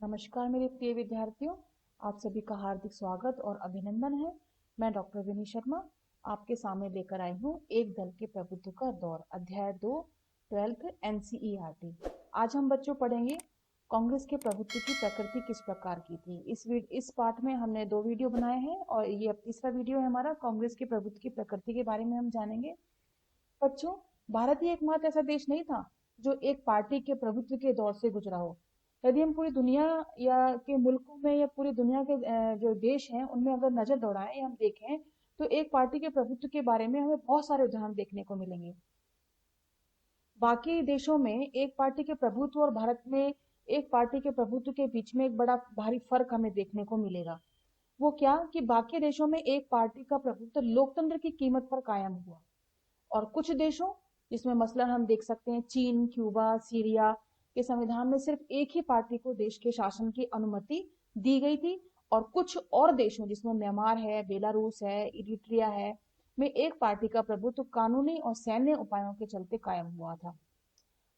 नमस्कार मेरे प्रिय विद्यार्थियों, आप सभी का हार्दिक स्वागत और अभिनंदन है। मैं डॉक्टर विनी शर्मा आपके सामने लेकर आई हूँ एक दल के प्रभुत्व का दौर अध्याय 2 ट्वेल्थ एनसीईआरटी। आज हम बच्चों पढ़ेंगे कांग्रेस के प्रभुत्व की प्रकृति किस प्रकार की थी। इस पाठ में हमने 2 वीडियो बनाए हैं और ये अब तीसरा वीडियो है हमारा। कांग्रेस के प्रभुत्व की प्रकृति के बारे में हम जानेंगे। बच्चों, भारत ही एकमात्र ऐसा देश नहीं था जो एक पार्टी के प्रभुत्व के दौर से गुजरा हो। यदि हम पूरी दुनिया या के मुल्कों में या पूरी दुनिया के जो देश हैं उनमें अगर नजर दौड़ाएं या हम देखें तो एक पार्टी के प्रभुत्व के बारे में हमें बहुत सारे उदाहरण देखने को मिलेंगे। बाकी देशों में एक पार्टी के प्रभुत्व और भारत में एक पार्टी के प्रभुत्व के बीच में एक बड़ा भारी फर्क हमें देखने को मिलेगा। वो क्या कि बाकी देशों में एक पार्टी का प्रभुत्व लोकतंत्र की कीमत पर कायम हुआ और कुछ देशों जिसमें मसलन हम देख सकते हैं चीन, क्यूबा, सीरिया के संविधान में सिर्फ एक ही पार्टी को देश के शासन की अनुमति दी गई थी और कुछ और देशों जिसमें म्यांमार है, बेलारूस है, इरिट्रिया है में एक पार्टी का प्रभुत्व कानूनी और सैन्य उपायों के चलते कायम हुआ था।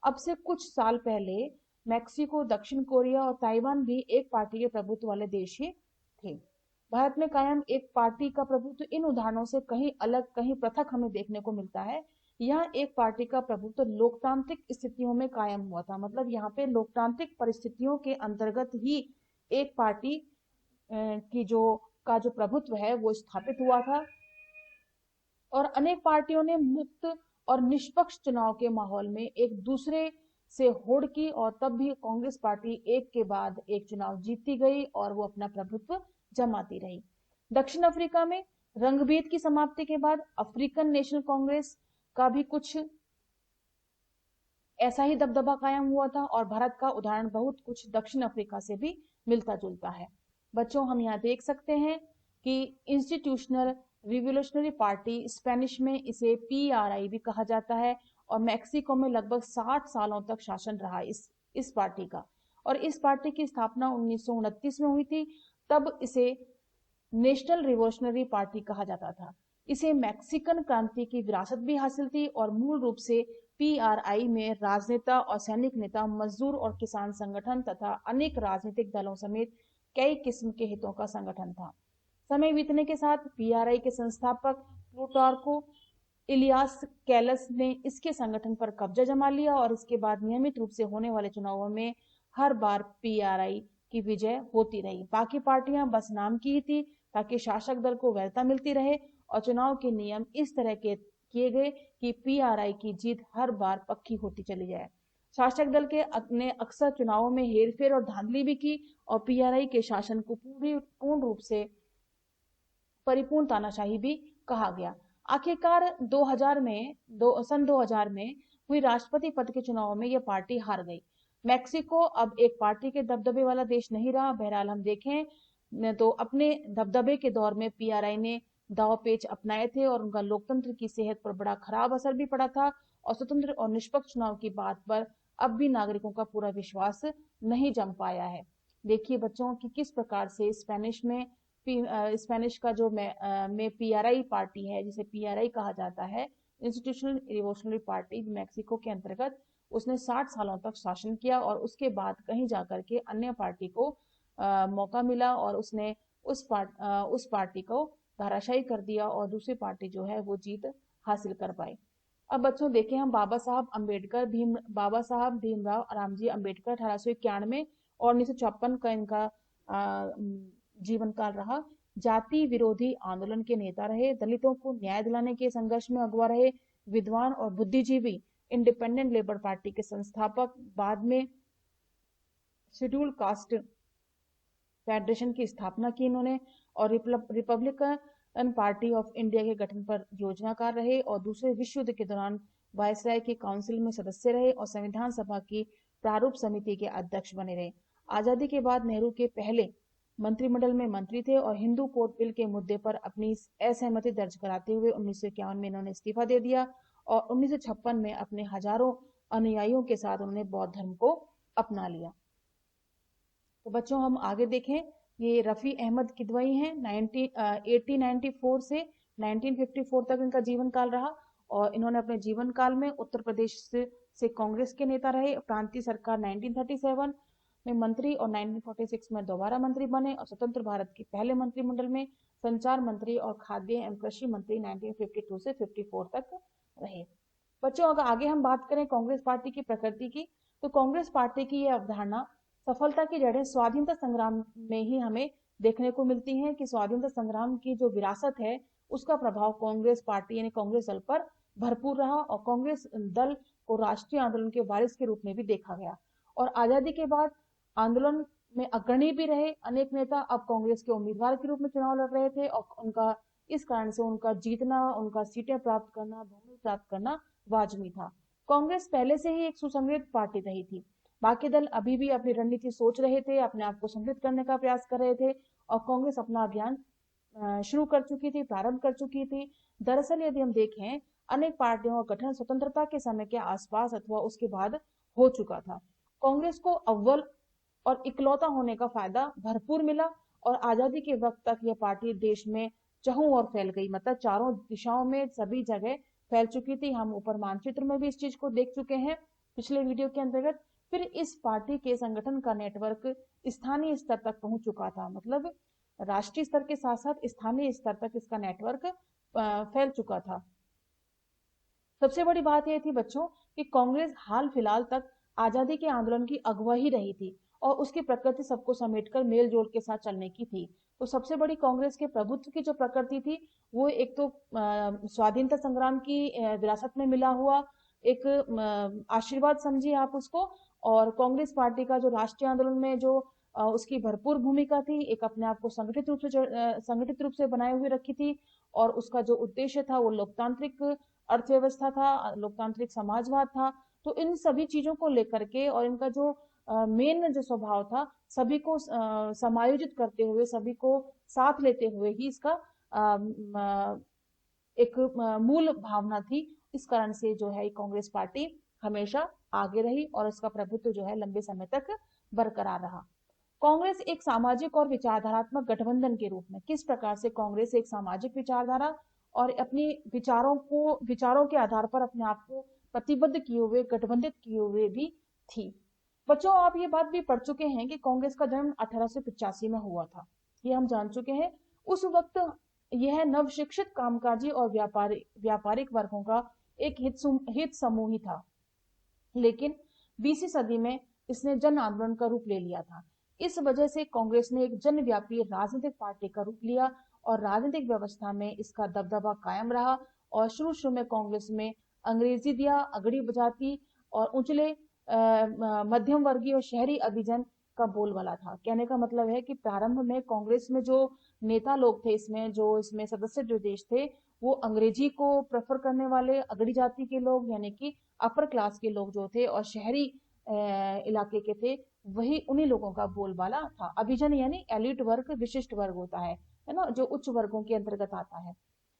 अब से कुछ साल पहले मैक्सिको, दक्षिण कोरिया और ताइवान भी एक पार्टी के प्रभुत्व वाले देश ही थे। भारत में कायम एक पार्टी का प्रभुत्व इन उदाहरणों से कहीं अलग, कहीं पृथक हमें देखने को मिलता है। यहाँ एक पार्टी का प्रभुत्व लोकतांत्रिक स्थितियों में कायम हुआ था, मतलब यहाँ पे लोकतांत्रिक परिस्थितियों के अंतर्गत ही एक पार्टी की जो प्रभुत्व है वो स्थापित हुआ था और अनेक पार्टियों ने मुक्त और निष्पक्ष चुनाव के माहौल में एक दूसरे से होड़ की और तब भी कांग्रेस पार्टी एक के बाद एक चुनाव जीतती गई और वो अपना प्रभुत्व जमाती रही। दक्षिण अफ्रीका में रंगभेद की समाप्ति के बाद अफ्रीकन नेशनल कांग्रेस का भी कुछ ऐसा ही दबदबा कायम हुआ था और भारत का उदाहरण बहुत कुछ दक्षिण अफ्रीका से भी मिलता जुलता है। बच्चों, हम यहाँ देख सकते हैं कि इंस्टीट्यूशनल रिवोल्यूशनरी पार्टी, स्पेनिश में इसे पीआरआई भी कहा जाता है और मैक्सिको में लगभग 60 सालों तक शासन रहा इस पार्टी का और इस पार्टी की स्थापना 1929 में हुई थी। तब इसे नेशनल रिवोल्यूशनरी पार्टी कहा जाता था। इसे मैक्सिकन क्रांति की विरासत भी हासिल थी और मूल रूप से पीआरआई में राजनेता और सैनिक नेता, मजदूर और किसान संगठन तथा अनेक राजनीतिक दलों समेत कई किस्म के हितों का संगठन था। समय बीतने के साथ पीआरआई के संस्थापक प्लूटार्को इलियास कैलस ने इसके संगठन पर कब्जा जमा लिया और इसके बाद नियमित रूप से होने वाले चुनावों में हर बार पीआरआई की विजय होती रही। बाकी पार्टियां बस नाम की ही थी ताकि शासक दल को वैधता मिलती रहे और चुनाव के नियम इस तरह के किए गए कि पीआरआई की जीत हर बार पक्की होती चली जाए। शासक दल के ने अक्सर चुनावों में हेरफेर और धांधली भी की और पीआरआई के शासन को पूर्ण रूप से परिपूर्ण तानाशाही भी कहा गया। आखिरकार 2000 में हुई राष्ट्रपति पद के चुनाव में यह पार्टी हार गई। मैक्सिको अब एक पार्टी के दबदबे वाला देश नहीं रहा। बहरहाल हम देखें तो अपने दबदबे के दौर में पीआरआई ने दाव पेच अपनाए थे और उनका लोकतंत्र की सेहत पर बड़ा खराब असर भी पड़ा था और स्वतंत्र और निष्पक्ष चुनाव की बात पर अब भी नागरिकों का पूरा विश्वास नहीं जम पाया है। देखिए बच्चों कि किस प्रकार से स्पेनिश का जो में पीआरआई पार्टी है, जिसे पीआरआई कहा जाता है, इंस्टीट्यूशनल रिवोल्यूशनरी पार्टी, मैक्सिको के अंतर्गत उसने 60 सालों तक शासन किया और उसके बाद कहीं जाकर के अन्य पार्टी को मौका मिला और उसने उस पार्टी को धाराशाही कर दिया और दूसरी पार्टी जो है वो जीत हासिल कर पाई। अब बच्चों देखें हम बाबा साहब भीमराव रामजी अम्बेडकर 1891 और 1954 का इनका जीवन काल रहा। जाति विरोधी आंदोलन के नेता रहे, दलितों को न्याय दिलाने के संघर्ष में अगुवा रहे, विद्वान और बुद्धिजीवी, इंडिपेंडेंट लेबर पार्टी के संस्थापक, बाद में शेड्यूल कास्ट फेडरेशन की स्थापना की इन्होंने और रिपब्लिकन पार्टी ऑफ इंडिया के गठन पर योजनाकार रहे और दूसरे विश्व युद्ध के दौरान वायसराय के काउंसिल में सदस्य रहे और संविधान सभा की प्रारूप समिति के अध्यक्ष बने रहे। आजादी के बाद नेहरू के पहले मंत्रिमंडल में मंत्री थे और हिंदू कोड बिल के मुद्दे पर अपनी असहमति दर्ज कराते हुए 1951 में इन्होंने इस्तीफा दे दिया और 1956 में अपने हजारों अनुयायियों के साथ उन्होंने बौद्ध धर्म को अपना लिया। तो बच्चों हम आगे देखें, ये रफी अहमद किदवई हैं। 1894 से 1954 तक इनका जीवन काल रहा और इन्होंने अपने जीवन काल में उत्तर प्रदेश से कांग्रेस के नेता रहे। प्रांतीय सरकार 1937 में मंत्री और 1946 में दोबारा मंत्री बने और स्वतंत्र भारत के पहले मंत्रिमंडल में संचार मंत्री और खाद्य एवं कृषि मंत्री 1952 से 54 तक रहे। बच्चों अगर आगे हम बात करें कांग्रेस पार्टी की प्रकृति की, तो कांग्रेस पार्टी की यह अवधारणा सफलता की जड़ें स्वाधीनता संग्राम में ही हमें देखने को मिलती हैं कि स्वाधीनता संग्राम की जो विरासत है उसका प्रभाव कांग्रेस पार्टी यानी कांग्रेस दल पर भरपूर रहा और कांग्रेस दल को राष्ट्रीय आंदोलन के वारिस के रूप में भी देखा गया और आजादी के बाद आंदोलन में अग्रणी भी रहे। अनेक नेता अब कांग्रेस के उम्मीदवार के रूप में चुनाव लड़ रहे थे और उनका इस कारण से उनका जीतना, उनका सीटें प्राप्त करना, बहुमत प्राप्त करना वाजबी था। कांग्रेस पहले से ही एक सुसंगठित पार्टी रही थी। बाकी दल अभी भी अपनी रणनीति सोच रहे थे, अपने आप को संगठित करने का प्रयास कर रहे थे और कांग्रेस अपना अभियान शुरू कर चुकी थी, प्रारंभ कर चुकी थी। दरअसल यदि हम देखें अनेक पार्टियों का गठन स्वतंत्रता के समय के आसपास अथवा उसके बाद हो चुका था। कांग्रेस को अव्वल और इकलौता होने का फायदा भरपूर मिला और आजादी के वक्त तक यह पार्टी देश में चहुं ओर फैल गई, मतलब चारों दिशाओं में सभी जगह फैल चुकी थी। हम ऊपर मानचित्र में भी इस चीज को देख चुके हैं पिछले वीडियो के अंतर्गत। फिर इस पार्टी के संगठन का नेटवर्क स्थानीय स्तर तक पहुंच चुका था, मतलब राष्ट्रीय स्तर के साथ साथ स्थानीय स्तर तक इसका नेटवर्क फैल चुका था। सबसे बड़ी बात यह थी बच्चों कि कांग्रेस हाल फिलहाल तक आजादी के आंदोलन की अगुवा ही रही थी और उसकी प्रकृति सबको समेटकर मेल जोल के साथ चलने की थी। तो सबसे बड़ी कांग्रेस के प्रभुत्व की जो प्रकृति थी वो एक तो स्वाधीनता संग्राम की विरासत में मिला हुआ एक आशीर्वाद समझिए आप उसको, और कांग्रेस पार्टी का जो राष्ट्रीय आंदोलन में जो उसकी भरपूर भूमिका थी, एक अपने आप को संगठित रूप से बनाए हुए रखी थी और उसका जो उद्देश्य था वो लोकतांत्रिक अर्थव्यवस्था था, लोकतांत्रिक समाजवाद था। तो इन सभी चीजों को लेकर के और इनका जो मेन जो स्वभाव था सभी को समायोजित करते हुए, सभी को साथ लेते हुए ही इसका एक मूल भावना थी। इस कारण से जो है कांग्रेस पार्टी हमेशा आगे रही और इसका प्रभुत्व जो है लंबे समय तक बरकरार रहा। कांग्रेस एक सामाजिक और विचारधारात्मक गठबंधन के रूप में, किस प्रकार से कांग्रेस एक सामाजिक विचारधारा और अपनी विचारों के आधार पर अपने आप को प्रतिबद्ध किए हुए, गठबंधित किए हुए भी थी। बच्चों आप ये बात भी पढ़ चुके हैं कि कांग्रेस का जन्म 1885 में हुआ था, ये हम जान चुके हैं। उस वक्त यह नवशिक्षित कामकाजी और व्यापारिक वर्गों का एक हित समूह ही था, लेकिन 20वीं सदी में इसने जन आंदोलन का रूप ले लिया था। इस वजह से कांग्रेस ने एक जनव्यापी राजनीतिक पार्टी का रूप लिया और राजनीतिक व्यवस्था में इसका दबदबा कायम रहा और शुरू में कांग्रेस में अंग्रेजी दिया, अगड़ी बजाती और उचले मध्यम वर्गीय और शहरी अभिजन का बोलबाला था। कहने का मतलब है कि प्रारंभ में कांग्रेस में जो नेता लोग थे, इसमें सदस्य जो देश थे, वो अंग्रेजी को प्रेफर करने वाले अगड़ी जाति के लोग यानी कि अपर क्लास के लोग जो थे और शहरी इलाके के थे, वही उन्हीं लोगों का बोलबाला था। अभिजन यानी एलिट वर्ग, विशिष्ट वर्ग होता है ना, जो उच्च वर्गों के अंतर्गत आता है।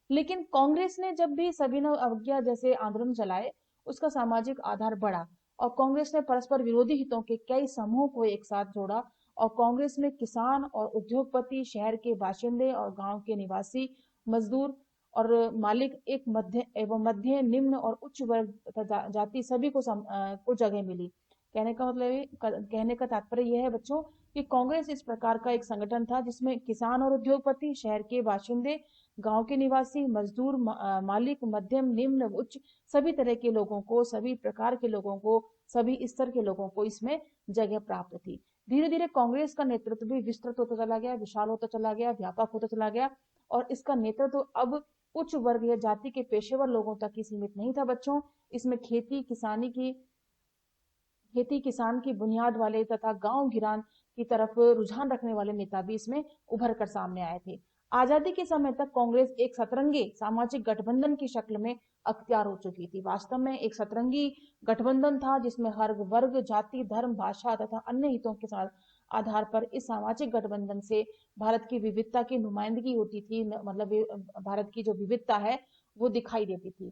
लेकिन कांग्रेस ने जब भी सविनय अवज्ञा जैसे आंदोलन चलाए उसका सामाजिक आधार बढ़ा और कांग्रेस ने परस्पर विरोधी हितों के कई समूहों को एक साथ जोड़ा और कांग्रेस में किसान और उद्योगपति, शहर के बाशिंदे और गांव के निवासी, मजदूर और मालिक, एक मध्य निम्न और उच्च वर्ग तथा जाति सभी को जगह मिली। कहने का तात्पर्य यह है बच्चों कि कांग्रेस इस प्रकार का एक संगठन था जिसमें किसान और उद्योगपति, शहर के बाशिंदे, गांव के निवासी, मजदूर, मालिक, मध्यम, निम्न, उच्च सभी तरह के लोगों को, सभी प्रकार के लोगों को, सभी स्तर के लोगों को इसमें जगह प्राप्त थी। धीरे धीरे कांग्रेस का नेतृत्व भी विस्तृत होता चला गया, विशाल होता चला गया, व्यापक होता चला गया और इसका नेतृत्व अब उच्च वर्ग या जाति के पेशेवर लोगों तक ही सीमित नहीं था बच्चों। इसमें खेती किसान की बुनियाद वाले तथा गांव गिरान की तरफ रुझान रखने वाले नेता भी इसमें उभर कर सामने आए थे। आजादी के समय तक कांग्रेस एक सतरंगी सामाजिक गठबंधन की शक्ल में अख्तियार हो चुकी थी। वास्तव में एक सतरंगी गठबंधन था जिसमें हर वर्ग, जाति, धर्म, भाषा तथा अन्य हितों के साथ आधार पर इस सामाजिक गठबंधन से भारत की विविधता की नुमाइंदगी होती थी, मतलब भारत की जो विविधता है वो दिखाई देती थी।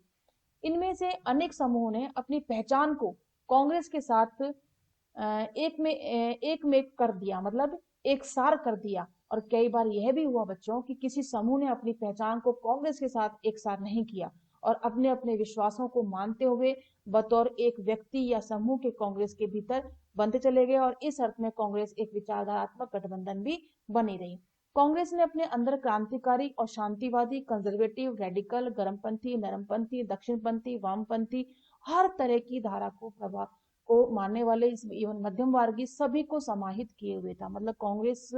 इनमें से अनेक समूहों ने अपनी पहचान को कांग्रेस के साथ एक में कर दिया, मतलब एक सार कर दिया। और कई बार यह भी हुआ बच्चों कि किसी समूह ने अपनी पहचान को कांग्रेस के साथ एक सार नहीं किया और अपने अपने विश्वासों को मानते हुए बतौर एक व्यक्ति या समूह के कांग्रेस के भीतर बनते चले गए और इस अर्थ में कांग्रेस एक विचारधारात्मक गठबंधन भी बनी रही। कांग्रेस ने अपने अंदर क्रांतिकारी और शांतिवादी, कंजर्वेटिव, रेडिकल, गर्मपंथी, नरमपंथी, दक्षिणपंथी, वामपंथी, हर तरह की धारा को मानने वाले, इवन मध्यम वर्गीय सभी को समाहित किए हुए था। मतलब कांग्रेस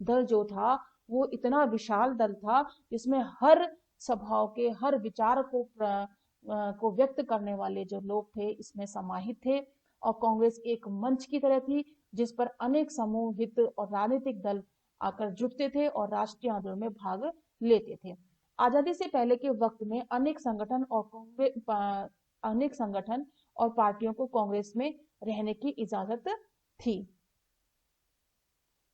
दल जो था वो इतना विशाल दल था जिसमें हर स्वभाव के, हर विचार को व्यक्त करने वाले जो लोग थे इसमें समाहित थे। और कांग्रेस एक मंच की तरह थी जिस पर अनेक समूह, हित और राजनीतिक दल आकर जुटते थे और राष्ट्रीय आंदोलन में भाग लेते थे। आजादी से पहले के वक्त में अनेक संगठन और पार्टियों को कांग्रेस में रहने की इजाजत थी।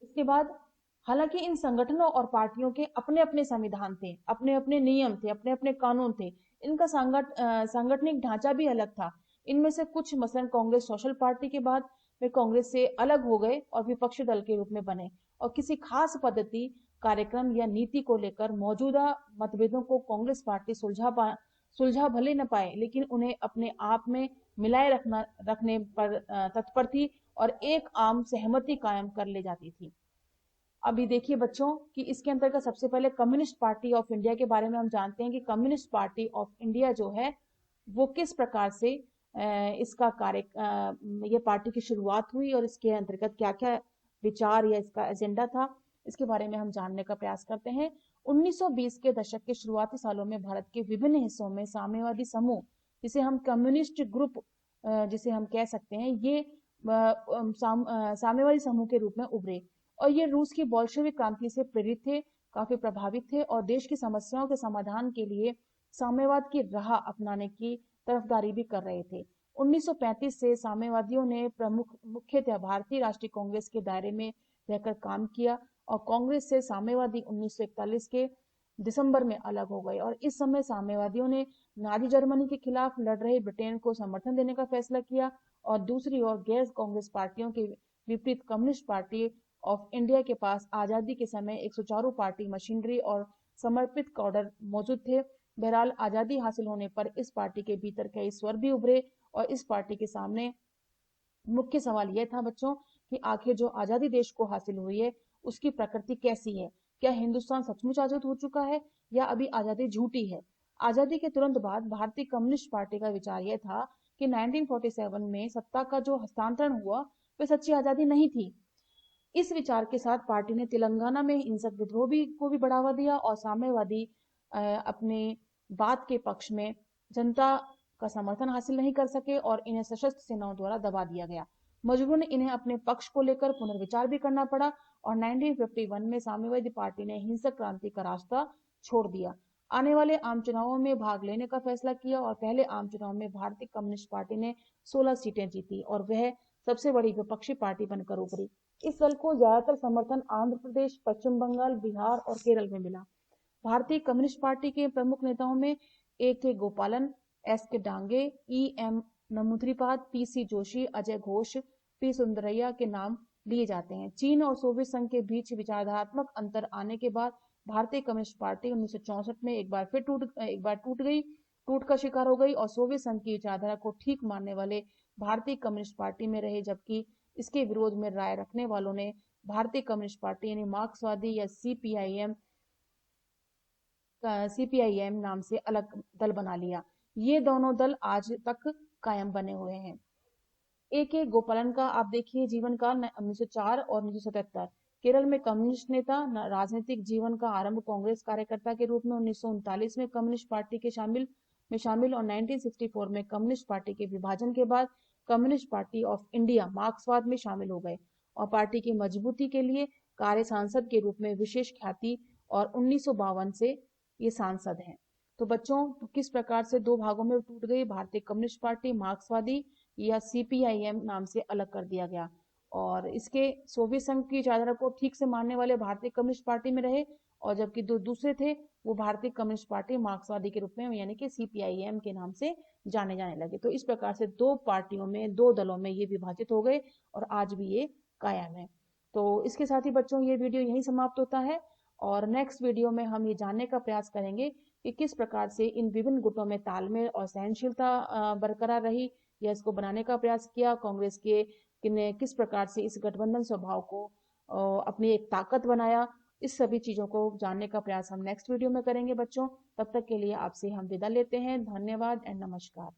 इसके बाद हालांकि इन संगठनों और पार्टियों के अपने अपने संविधान थे, अपने अपने नियम थे, अपने अपने कानून थे, इनका सांगठनिक ढांचा भी अलग था। इनमें से कुछ, मसलन कांग्रेस सोशल पार्टी के बाद वे कांग्रेस से अलग हो गए और विपक्षी दल के रूप में बने और किसी खास पद्धति, कार्यक्रम या नीति को लेकर मौजूदा मतभेदों को कांग्रेस पार्टी सुलझा भले न पाए, लेकिन उन्हें अपने आप में मिलाए रखने पर तत्पर थी और एक आम सहमति कायम कर ले जाती थी। अभी देखिए बच्चों कि इसके अंतर्गत सबसे पहले कम्युनिस्ट पार्टी ऑफ इंडिया के बारे में हम जानते हैं कि कम्युनिस्ट पार्टी ऑफ इंडिया जो है वो किस प्रकार से इसका ये पार्टी की शुरुआत हुई और इसके अंतर्गत क्या क्या विचार या इसका एजेंडा था, इसके बारे में हम जानने का प्रयास करते हैं। 1920 के दशक के शुरुआती सालों में भारत के विभिन्न हिस्सों में साम्यवादी समूह, जिसे हम कम्युनिस्ट ग्रुप जिसे हम कह सकते हैं, ये साम्यवादी समूह के रूप में उभरे और ये रूस की बोल्शेविक क्रांति से प्रेरित थे, काफी प्रभावित थे और देश की समस्याओं के समाधान के लिए साम्यवाद की राह अपनाने की तरफदारी भी कर रहे थे। 1935 से साम्यवादियों ने मुख्यतः भारतीय राष्ट्रीय कांग्रेस के दायरे में रहकर काम किया और कांग्रेस से साम्यवादी 1941 के दिसंबर में अलग हो गए और इस समय साम्यवादियों ने नाजी जर्मनी के खिलाफ लड़ रहे ब्रिटेन को समर्थन देने का फैसला किया और दूसरी ओर गैर कांग्रेस पार्टियों के विपरीत कम्युनिस्ट पार्टी ऑफ इंडिया के पास आजादी के समय एक सुचारू पार्टी मशीनरी और समर्पित कॉडर मौजूद थे। बहरहाल आजादी हासिल होने पर इस पार्टी के भीतर कई स्वर भी उभरे और इस पार्टी के सामने मुख्य सवाल यह था बच्चों कि आखिर जो आजादी देश को हासिल हुई है उसकी प्रकृति कैसी है, क्या हिंदुस्तान सचमुच आजाद हो चुका है या अभी आजादी झूठी है। आजादी के तुरंत बाद भारतीय कम्युनिस्ट पार्टी का विचार यह था कि 1947 में सत्ता का जो हस्तांतरण हुआ वह सच्ची आजादी नहीं थी। इस विचार के साथ पार्टी ने तेलंगाना में हिंसक विद्रोह को भी बढ़ावा दिया और साम्यवादी अपने बात के पक्ष में जनता का समर्थन हासिल नहीं कर सके और इन्हें सशस्त्र सेनाओं द्वारा दबा दिया गया। मजबूरन इन्हें अपने पक्ष को लेकर पुनर्विचार भी करना पड़ा और 1951 में साम्यवादी पार्टी ने हिंसक क्रांति का रास्ता छोड़ दिया, आने वाले आम चुनावों में भाग लेने का फैसला किया और पहले आम चुनाव में भारतीय कम्युनिस्ट पार्टी ने 16 सीटें जीती और वह सबसे बड़ी विपक्षी पार्टी बनकर उभरी। इस दल को ज्यादातर समर्थन आंध्र प्रदेश, पश्चिम बंगाल, बिहार और केरल में मिला। भारतीय कम्युनिस्ट पार्टी के प्रमुख नेताओं में एक थे Gopalan, S K Dange, M Namboodiripad, PC Joshi, Ajay Ghosh, P Sundarayya के नाम लिए जाते हैं। चीन और सोवियत संघ के बीच विचारधात्मक अंतर आने के बाद भारतीय कम्युनिस्ट पार्टी 1964 में एक बार टूट का शिकार हो गई और सोवियत संघ की विचारधारा को ठीक मानने वाले भारतीय कम्युनिस्ट पार्टी में रहे, जबकि इसके विरोध में राय रखने वालों ने भारतीय कम्युनिस्ट पार्टी यानी मार्क्सवादी या सीपीआईएम नाम से अलग दल बना लिया। ये दोनों दल आज तक कायम बने हुए हैं। एक गोपालन का आप देखिए जीवन काल 1904 और 1977। केरल में कम्युनिस्ट नेता, राजनीतिक जीवन का आरंभ कांग्रेस कार्यकर्ता के रूप में 1939 में कम्युनिस्ट पार्टी के शामिल और 1964 में कम्युनिस्ट पार्टी के विभाजन के बाद कम्युनिस्ट पार्टी ऑफ इंडिया मार्क्सवाद में शामिल हो गए और पार्टी की मजबूती के लिए कार्य सांसद के रूप में विशेष ख्याति और 1952 से ये सांसद हैं। तो बच्चों किस प्रकार से दो भागों में टूट गई भारतीय कम्युनिस्ट पार्टी, मार्क्सवादी या सीपीआईएम नाम से अलग कर दिया गया और इसके सोवियत संघ की विचारधारा को ठीक से मानने वाले भारतीय कम्युनिस्ट पार्टी में रहे और जबकि दूसरे थे वो भारतीय कम्युनिस्ट पार्टी मार्क्सवादी के रूप में यानी कि सीपीआईएम के नाम से जाने लगे। तो इस प्रकार से दो पार्टियों में, दो दलों में ये विभाजित हो गए और आज भी ये कायम है। तो इसके साथ ही बच्चों ये वीडियो यहीं समाप्त होता है और नेक्स्ट वीडियो में हम ये जानने का प्रयास करेंगे कि किस प्रकार से इन विभिन्न गुटों में तालमेल और सहनशीलता बरकरार रही या इसको बनाने का प्रयास किया। कांग्रेस के किस प्रकार से इस गठबंधन स्वभाव को अपनी एक ताकत बनाया। इस सभी चीजों को जानने का प्रयास हम नेक्स्ट वीडियो में करेंगे बच्चों। तब तक के लिए आपसे हम विदा लेते हैं। धन्यवाद एंड नमस्कार।